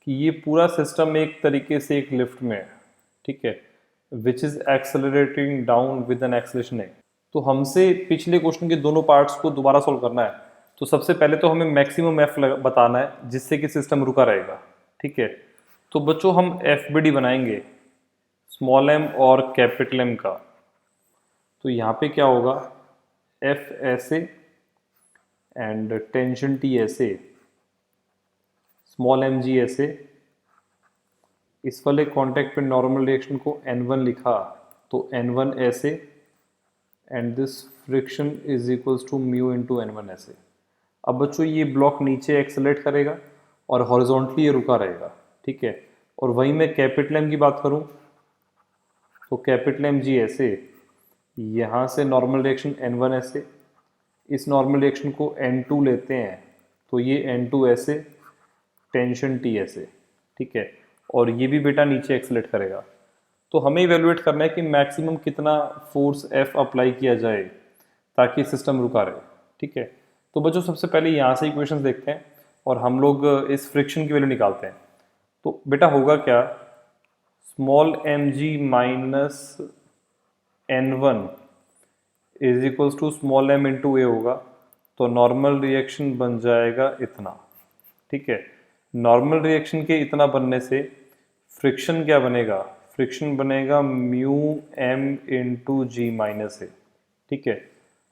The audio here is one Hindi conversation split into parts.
कि ये पूरा सिस्टम एक तरीके से एक लिफ्ट में है, ठीक है, which is accelerating down with an acceleration A. तो हमसे पिछले क्वेश्चन के दोनों पार्ट्स को दोबारा सॉल्व करना है। तो सबसे पहले तो हमें मैक्सिमम एफ बताना है जिससे कि सिस्टम रुका रहेगा, ठीक है। तो बच्चों हम एफ बी डी बनाएंगे स्मॉल एम और कैपिटल एम का। तो यहाँ पे क्या होगा, एफ ऐसे एंड टेंशन टी ऐसे, स्मॉल एम जी ऐसे, इस वाले कॉन्टैक्ट पे नॉर्मल रिएक्शन को N1 लिखा तो N1 ऐसे and this friction is equals to mu into N1 ऐसे। अब बच्चों ये ब्लॉक नीचे एक्सेलरेट करेगा और हॉरिजॉन्टली ये रुका रहेगा, ठीक है। और वहीं मैं कैपिटल एम की बात करूं तो कैपिटल एम जी ऐसे, यहाँ से नॉर्मल रिएक्शन N1 ऐसे, इस नॉर्मल रिएक्शन को N2 लेते हैं तो ये N2 ऐसे, टेंशन T ऐसे, ठीक है। और ये भी बेटा नीचे एक्सेलरेट करेगा। तो हमें इवेलुएट करना है कि मैक्सिमम कितना फोर्स F अप्लाई किया जाए ताकि सिस्टम रुका रहे, ठीक है। तो बच्चों सबसे पहले यहाँ से इक्वेशंस देखते हैं और हम लोग इस फ्रिक्शन की वैल्यू निकालते हैं। तो बेटा होगा क्या, small M G minus N1 is equals to small M into A होगा। तो नॉर्मल रिएक्शन बन जाएगा इतना, ठीक है। नॉर्मल रिएक्शन के इतना बनने से फ्रिक्शन क्या बनेगा, फ्रिक्शन बनेगा mu M into G minus ए, ठीक है।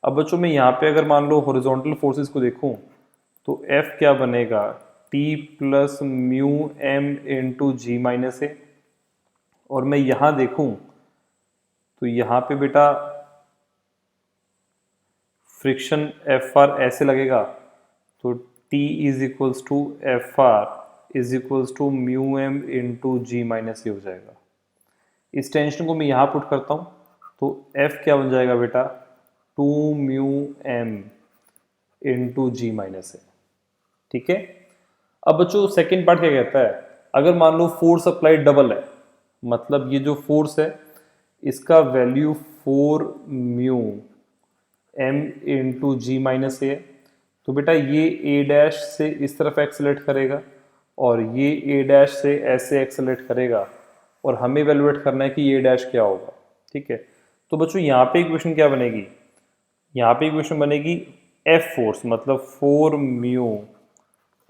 अब बच्चों मैं यहाँ पे अगर मान लो हॉरिजॉन्टल फोर्सेस को देखूं तो F क्या बनेगा, T plus mu M into G minus A. और मैं यहाँ देखूं तो यहाँ पे बेटा फ्रिक्शन एफ आर ऐसे लगेगा तो T is equals to F R is equals to mu M into G minus A हो जाएगा। इस टेंशन को मैं यहाँ पुट करता हूँ तो F क्या बन जाएगा बेटा, 2 mu M into G minus ए, ठीक है। अब बच्चों सेकेंड पार्ट क्या कहता है, अगर मान लो फोर्स अप्लाइड डबल है, मतलब ये जो फोर्स है इसका value 4 mu M into G minus ए, तो बेटा ये ए डैश से इस तरफ एक्सेलरेट करेगा और ये ए डैश से ऐसे एक्सेलरेट करेगा और हमें इवैल्यूएट करना है कि ये डैश क्या होगा, ठीक है। तो बच्चों यहाँ पे इक्वेशन क्या बनेगी, यहाँ पे इक्वेशन बनेगी एफ फोर्स मतलब 4 mu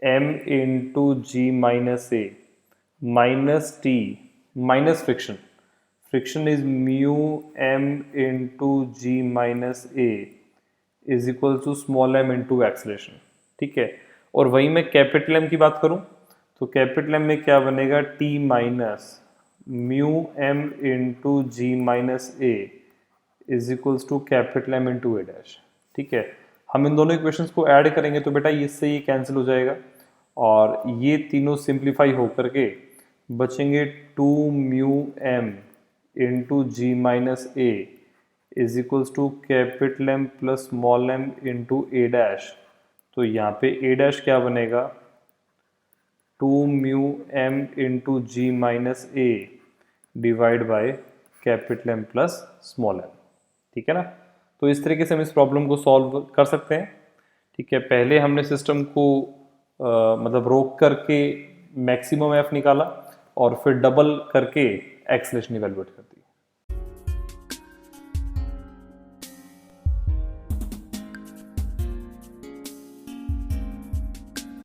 M into G minus A minus T minus friction, friction is mu M into G minus A is equal to small M into acceleration, ठीक है। और वहीं मैं कैपिटल एम की बात करूं तो कैपिटल एम में क्या बनेगा, T minus mu M into G minus A is equals to capital M into A dash, ठीक है। हम इन दोनों इक्वेशंस को ऐड करेंगे तो बेटा इससे ये कैंसिल हो जाएगा और ये तीनों सिंप्लीफाई होकर के बचेंगे 2 mu M into G minus A is equals to capital M plus small M into A dash. तो यहाँ पे ए डैश क्या बनेगा, 2 mu M into G minus A divide by capital M plus small M, ठीक है ना। तो इस तरीके से हम इस प्रॉब्लम को सॉल्व कर सकते हैं, ठीक है। पहले हमने सिस्टम को मतलब रोक करके मैक्सिमम एफ निकाला और फिर डबल करके एक्सेलरेशन इवैल्यूएट कर दी।